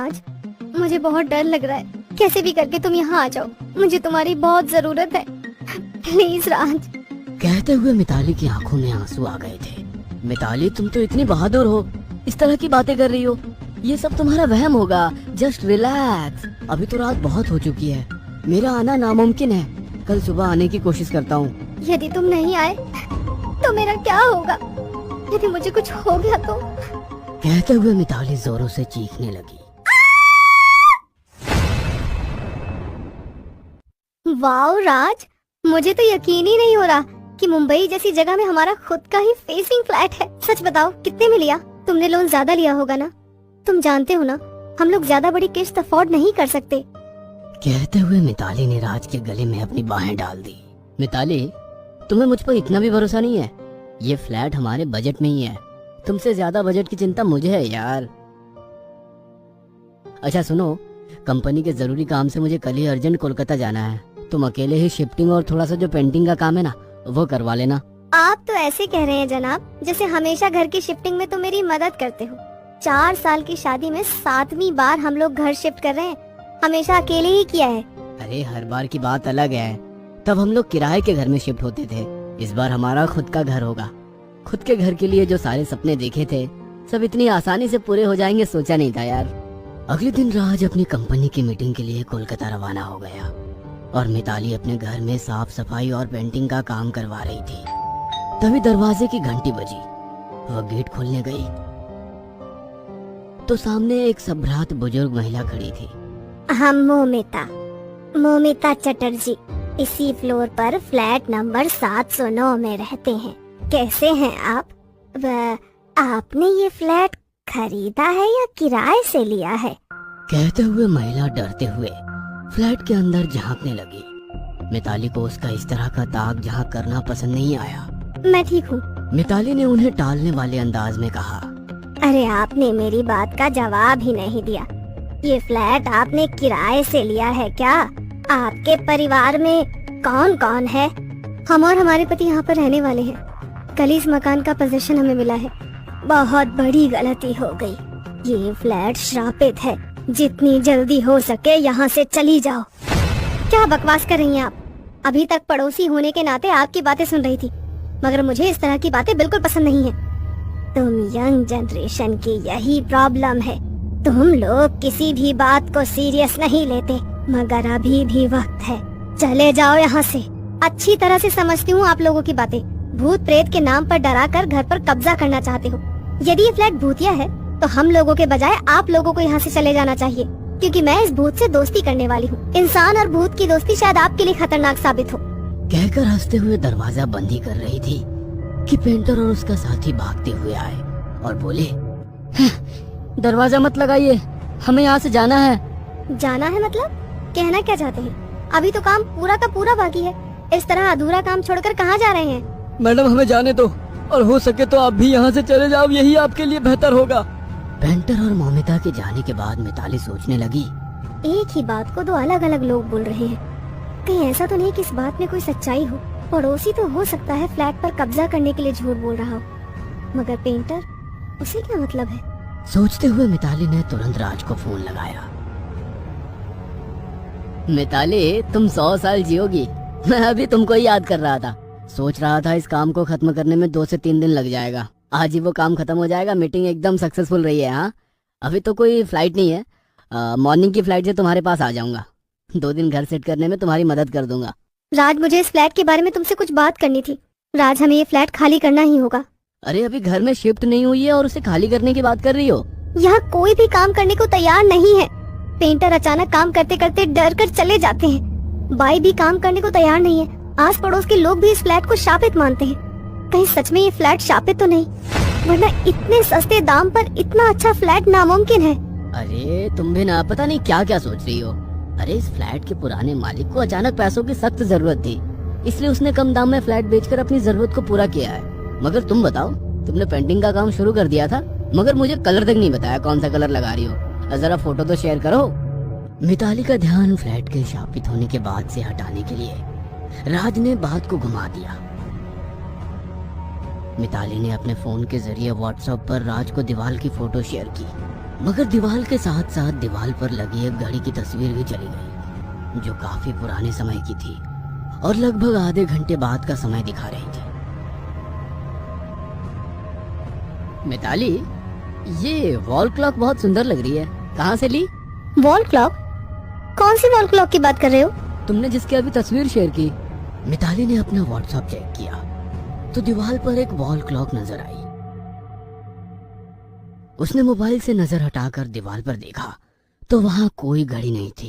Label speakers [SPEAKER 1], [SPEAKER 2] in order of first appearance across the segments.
[SPEAKER 1] आज मुझे बहुत डर लग रहा है। कैसे भी करके तुम यहाँ आ जाओ, मुझे तुम्हारी बहुत जरूरत है। प्लीज राज।
[SPEAKER 2] कहते हुए मिताली की आंखों में आंसू आ गए थे। मिताली, तुम तो इतनी बहादुर हो, इस तरह की बातें कर रही हो। ये सब तुम्हारा वहम होगा। Just relax. अभी तो रात बहुत हो चुकी है, मेरा आना नामुमकिन है। कल सुबह आने की कोशिश करता हूँ।
[SPEAKER 1] यदि तुम नहीं आए तो मेरा क्या होगा? यदि मुझे कुछ हो गया तो?
[SPEAKER 2] कहते हुए मिताली जोरों से चीखने लगी।
[SPEAKER 1] वाओ राज, मुझे तो यकीन ही नहीं हो रहा कि मुंबई जैसी जगह में हमारा खुद का ही फेसिंग फ्लैट है। सच बताओ, कितने में लिया? तुमने लोन ज्यादा लिया होगा ना? तुम जानते हो ना, हम लोग ज्यादा बड़ी किस्त अफोर्ड नहीं कर सकते।
[SPEAKER 2] कहते हुए मिताली ने राज के गले में अपनी बाहें डाल दी। मिताली, तुम्हें मुझ पर इतना भी भरोसा नहीं है? ये फ्लैट हमारे बजट में ही है। तुमसे ज्यादा बजट की चिंता मुझे है यार। अच्छा सुनो, कंपनी के जरूरी काम से मुझे कल ही अर्जेंट कोलकाता जाना है। तुम अकेले ही शिफ्टिंग और थोड़ा सा जो पेंटिंग का काम है ना, वो करवा लेना।
[SPEAKER 1] आप तो ऐसे कह रहे हैं जनाब जैसे हमेशा घर की शिफ्टिंग में तुम मेरी मदद करते हो। 4 साल की शादी में 7वीं बार हम लोग घर शिफ्ट कर रहे हैं। हमेशा अकेले ही किया है।
[SPEAKER 2] अरे हर बार की बात अलग है। तब हम लोग किराए के घर में शिफ्ट होते थे, इस बार हमारा खुद का घर होगा। खुद के घर के लिए जो सारे सपने देखे थे, सब इतनी आसानी से पूरे हो जाएंगे सोचा नहीं था यार। अगले दिन राज अपनी कंपनी की मीटिंग के लिए कोलकाता रवाना हो गया और मिताली अपने घर में साफ सफाई और पेंटिंग का काम करवा रही थी। तभी दरवाजे की घंटी बजी। वह गेट खोलने गई तो सामने एक सभ्रात बुजुर्ग महिला खड़ी थी।
[SPEAKER 1] हम मोमिता चटर्जी इसी फ्लोर पर फ्लैट नंबर 709 में रहते हैं। कैसे हैं आप? आपने ये फ्लैट खरीदा है या किराए से लिया है?
[SPEAKER 2] कहते हुए महिला डरते हुए फ्लैट के अंदर झांकने लगी। मिताली को उसका इस तरह का ताक झांक करना पसंद नहीं आया।
[SPEAKER 1] मैं ठीक हूँ।
[SPEAKER 2] मिताली ने उन्हें टालने वाले अंदाज में कहा।
[SPEAKER 1] अरे आपने मेरी बात का जवाब ही नहीं दिया। ये फ्लैट आपने किराए से लिया है क्या? आपके परिवार में कौन कौन है? हम और हमारे पति यहाँ पर रहने वाले हैं। कल इस मकान का पोजीशन हमें मिला है। बहुत बड़ी गलती हो गई। ये फ्लैट श्रापित है। जितनी जल्दी हो सके यहाँ से चली जाओ। क्या बकवास कर रही हैं आप? अभी तक पड़ोसी होने के नाते आपकी बातें सुन रही थी, मगर मुझे इस तरह की बातें बिल्कुल पसंद नहीं है। तुम यंग जनरेशन की यही प्रॉब्लम है। तुम लोग किसी भी बात को सीरियस नहीं लेते, मगर अभी भी वक्त है। चले जाओ यहाँ से। अच्छी तरह से समझती हूँ आप लोगों की बातें। भूत प्रेत के नाम पर डरा कर घर पर कब्जा करना चाहते हो। यदि ये फ्लैट भूतिया है तो हम लोगों के बजाय आप लोगों को यहाँ से चले जाना चाहिए, क्योंकि मैं इस भूत से दोस्ती करने वाली हूँ। इंसान और भूत की दोस्ती शायद आपके लिए खतरनाक साबित हो।
[SPEAKER 2] कहकर हंसते हुए दरवाजा बंद ही कर रही थी कि पेंटर और उसका साथी भागते हुए आए और बोले, दरवाजा मत लगाइए, हमें यहाँ से जाना है।
[SPEAKER 1] जाना है मतलब? कहना क्या चाहते हैं? अभी तो काम पूरा का पूरा बाकी है। इस तरह अधूरा काम छोड़कर कहाँ जा रहे हैं?
[SPEAKER 2] मैडम, हमें जाने दो, और हो सके तो आप भी यहाँ से चले जाओ, यही आपके लिए बेहतर होगा। पेंटर और मोमिता के जाने के बाद मिताली सोचने लगी,
[SPEAKER 1] एक ही बात को 2 अलग अलग लोग बोल रहे हैं। कहीं ऐसा तो नहीं कि इस बात में कोई सच्चाई हो? पड़ोसी तो हो सकता है फ्लैट पर कब्जा करने के लिए झूठ बोल रहा हो, मगर पेंटर, उसे क्या मतलब है?
[SPEAKER 2] सोचते हुए मिताली ने तुरंत राज को फोन लगाया। मिताली, तुम 100 साल जियोगी। मैं अभी तुमको ही याद कर रहा था। सोच रहा था इस काम को खत्म करने में 2 से 3 दिन लग जाएगा। आज ही वो काम खत्म हो जाएगा। मीटिंग एकदम सक्सेसफुल रही है। हाँ, अभी तो कोई फ्लाइट नहीं है। मॉर्निंग की फ्लाइट से तुम्हारे पास आ जाऊंगा। 2 दिन घर सेट करने में तुम्हारी मदद कर दूंगा।
[SPEAKER 1] राज, मुझे इस फ्लैट के बारे में तुमसे कुछ बात करनी थी। राज, हमें ये फ्लैट खाली करना ही होगा।
[SPEAKER 2] अरे अभी घर में शिफ्ट नहीं हुई है और उसे खाली करने की बात कर रही हो?
[SPEAKER 1] यहाँ कोई भी काम करने को तैयार नहीं है। पेंटर अचानक काम करते करते डर कर चले जाते हैं। बाई भी काम करने को तैयार नहीं है। आस पड़ोस के लोग भी इस फ्लैट को शापित मानते हैं। कहीं सच में ये फ्लैट शापित तो नहीं? वरना इतने सस्ते दाम पर इतना अच्छा फ्लैट नामुमकिन है।
[SPEAKER 2] अरे तुम भी ना पता नहीं क्या क्या सोच रही हो। अरे इस फ्लैट के पुराने मालिक को अचानक पैसों की सख्त जरूरत थी, इसलिए उसने कम दाम में फ्लैट बेचकर अपनी जरूरत को पूरा किया है। मगर तुम बताओ, तुमने पेंटिंग का काम शुरू कर दिया था, मगर मुझे कलर तक नहीं बताया कौन सा कलर लगा रही हो। जरा फोटो तो शेयर करो। मिताली का ध्यान फ्लैट के शापित होने के बाद से हटाने के लिए राज ने बात को घुमा दिया। मिताली ने अपने फोन के जरिए व्हाट्सएप पर राज को दीवार की फोटो शेयर की, मगर दीवार के साथ साथ दीवार पर लगी एक घड़ी की तस्वीर भी चली गई, जो काफी पुराने समय की थी और लगभग आधे घंटे बाद का समय दिखा रही थी। मिताली, ये वॉल क्लॉक बहुत सुंदर लग रही है, कहाँ से ली?
[SPEAKER 1] Wall clock? कौन सी वॉल क्लॉक की बात कर रहे हो?
[SPEAKER 2] तुमने जिसकी अभी तस्वीर शेयर की। मिताली ने अपना व्हाट्सएप चेक किया तो दीवार पर एक वॉल क्लॉक नजर आई। उसने मोबाइल से नजर हटाकर दीवार पर देखा तो वहाँ कोई घड़ी नहीं थी।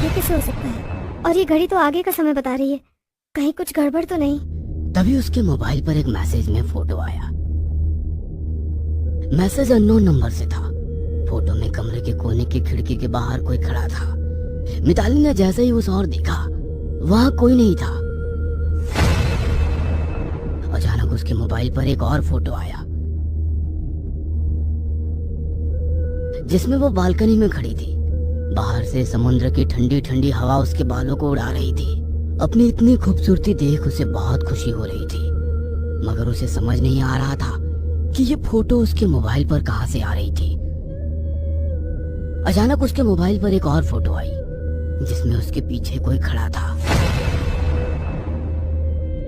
[SPEAKER 1] ये कैसे हो सकता है? और ये घड़ी तो आगे का समय बता रही है, कहीं कुछ गड़बड़ तो नहीं?
[SPEAKER 2] तभी उसके मोबाइल पर एक मैसेज में फोटो आया। मैसेज अननोन नंबर से था। फोटो में कमरे के कोने की खिड़की के बाहर कोई खड़ा था। मिताली ने जैसे ही उस ओर देखा, वहाँ कोई नहीं था। अचानक उसके मोबाइल पर एक और फोटो आया, जिसमें वो बालकनी में खड़ी थी। बाहर से समुद्र की ठंडी ठंडी हवा उसके बालों को उड़ा रही थी। अपनी इतनी खूबसूरती देख उसे बहुत खुशी हो रही थी, मगर उसे समझ नहीं आ रहा था कि ये फोटो उसके मोबाइल पर कहां से आ रही थी। अचानक उसके मोबाइल पर एक और फोटो आई, जिसमें उसके पीछे कोई खड़ा था।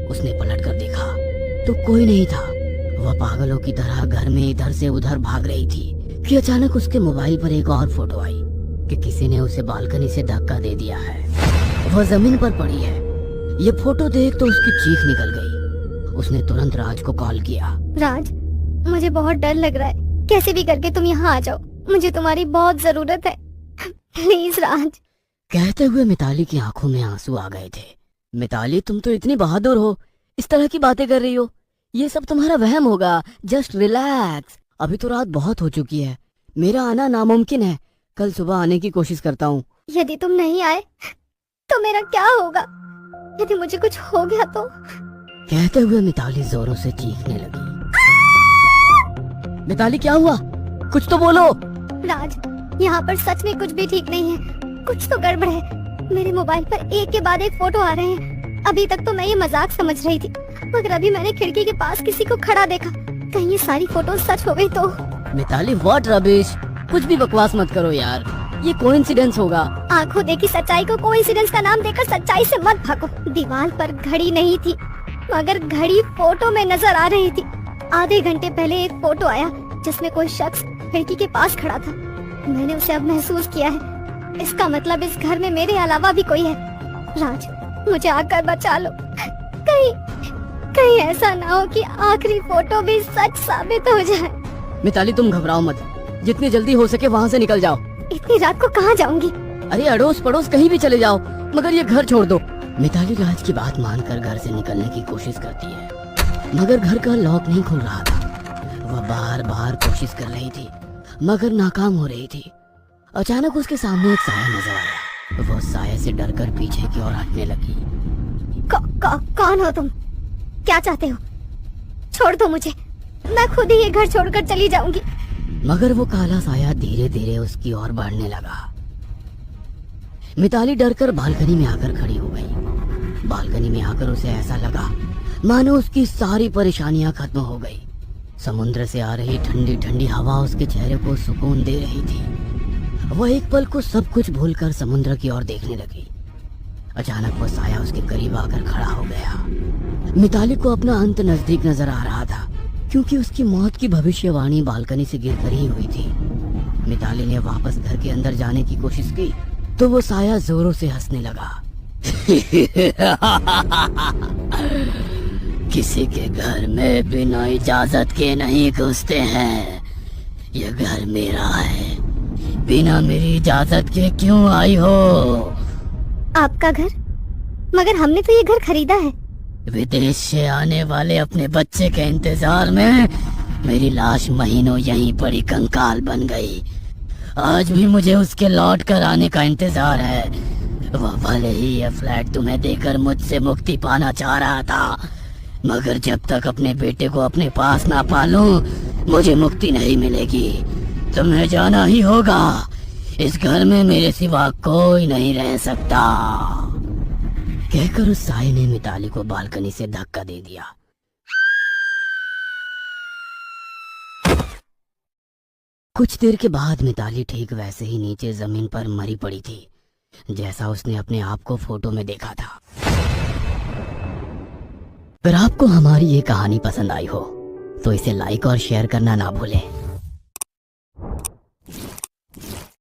[SPEAKER 2] उसने पलट कर देखा तो कोई नहीं था। वह पागलों की तरह घर में इधर से उधर भाग रही थी कि अचानक उसके मोबाइल पर एक और फोटो आई कि किसी ने उसे बालकनी से धक्का दे दिया है। वह जमीन पर पड़ी है। ये फोटो देख तो उसकी चीख निकल गई। उसने तुरंत राज को कॉल किया।
[SPEAKER 1] राज, मुझे बहुत डर लग रहा है, कैसे भी करके तुम यहाँ आ जाओ, मुझे तुम्हारी बहुत जरूरत है, प्लीज राज।
[SPEAKER 2] कहते हुए मिताली की आंखों में आंसू आ गए थे। मिताली, तुम तो इतनी बहादुर हो, इस तरह की बातें कर रही हो। ये सब तुम्हारा वहम होगा, जस्ट रिलैक्स। अभी तो रात बहुत हो चुकी है, मेरा आना नामुमकिन है। कल सुबह आने की कोशिश करता हूँ।
[SPEAKER 1] यदि तुम नहीं आए तो मेरा क्या होगा? यदि मुझे कुछ हो गया तो?
[SPEAKER 2] कहते हुए मिताली जोरों से चीखने लगी। मिताली, क्या हुआ? कुछ तो बोलो।
[SPEAKER 1] राज, यहाँ पर सच में कुछ भी ठीक नहीं है, कुछ तो गड़बड़ है। मेरे मोबाइल पर एक के बाद एक फोटो आ रहे हैं। अभी तक तो मैं ये मजाक समझ रही थी, मगर अभी मैंने खिड़की के पास किसी को खड़ा देखा। कहीं ये सारी फोटो सच हो गई तो?
[SPEAKER 2] मिताली, व्हाट रबिश, कुछ भी बकवास मत करो यार, ये कोइंसिडेंस होगा।
[SPEAKER 1] आंखों देखी सच्चाई को कोइंसिडेंस का नाम देकर सच्चाई से मत भागो। दीवार पर घड़ी नहीं थी, मगर घड़ी फोटो में नजर आ रही थी। आधे घंटे पहले एक फोटो आया जिसमें कोई शख्स खिड़की के पास खड़ा था। मैंने उसे अब महसूस किया है। इसका मतलब इस घर में मेरे अलावा भी कोई है। राज, मुझे आकर बचा लो। कहीं कहीं ऐसा ना हो कि आखिरी फोटो भी सच साबित हो जाए।
[SPEAKER 2] मिताली, तुम घबराओ मत, जितनी जल्दी हो सके वहाँ से निकल जाओ।
[SPEAKER 1] इतनी रात को कहाँ जाऊंगी?
[SPEAKER 2] अरे अड़ोस पड़ोस कहीं भी चले जाओ, मगर ये घर छोड़ दो। मिताली राज की बात मानकर घर से निकलने की कोशिश करती है, मगर घर का लॉक नहीं खुल रहा था। वह बार बार कोशिश कर रही थी, मगर नाकाम हो रही थी। अचानक उसके सामने एक साया नजर आया। वो साये से डरकर पीछे की ओर हटने लगी।
[SPEAKER 1] कौन हो तुम? क्या चाहते हो? छोड़ दो मुझे, मैं खुद ही ये घर छोड़कर चली जाऊंगी।
[SPEAKER 2] मगर वो काला साया धीरे धीरे उसकी ओर बढ़ने लगा। मिताली डरकर बालकनी में आकर खड़ी हो गई। बालकनी में आकर उसे ऐसा लगा मानो उसकी सारी परेशानियां खत्म हो गई। समुद्र से आ रही ठंडी ठंडी हवा उसके चेहरे को सुकून दे रही थी। वह एक पल को सब कुछ भूलकर समुद्र की ओर देखने लगी। अचानक वो साया उसके करीब आकर खड़ा हो गया। मिताली को अपना अंत नजदीक नजर आ रहा था, क्योंकि उसकी मौत की भविष्यवाणी बालकनी से गिरकर ही हुई थी। मिताली ने वापस घर के अंदर जाने की कोशिश की तो वो साया जोरों से हंसने लगा। किसी के घर में बिना इजाजत के नहीं घुसते हैं। यह घर मेरा है, बिना मेरी इजाजत के क्यों आई हो?
[SPEAKER 1] आपका घर? मगर हमने तो ये घर खरीदा है।
[SPEAKER 2] विदेश से आने वाले अपने बच्चे के इंतजार में मेरी लाश महीनों यहीं पड़ी कंकाल बन गई। आज भी मुझे उसके लौट कर आने का इंतजार है। वह भले ही यह फ्लैट तुम्हें देकर मुझसे मुक्ति पाना चाह रहा था, मगर जब तक अपने बेटे को अपने पास ना पालूं, मुझे मुक्ति नहीं मिलेगी। तुम्हें जाना ही होगा। इस घर में मेरे सिवा कोई नहीं रह सकता। कहकर उस साये ने मिताली को बालकनी से धक्का दे दिया। कुछ देर के बाद मिताली ठीक वैसे ही नीचे जमीन पर मरी पड़ी थी जैसा उसने अपने आप को फोटो में देखा था। अगर आपको हमारी ये कहानी पसंद आई हो तो इसे लाइक और शेयर करना ना भूलें।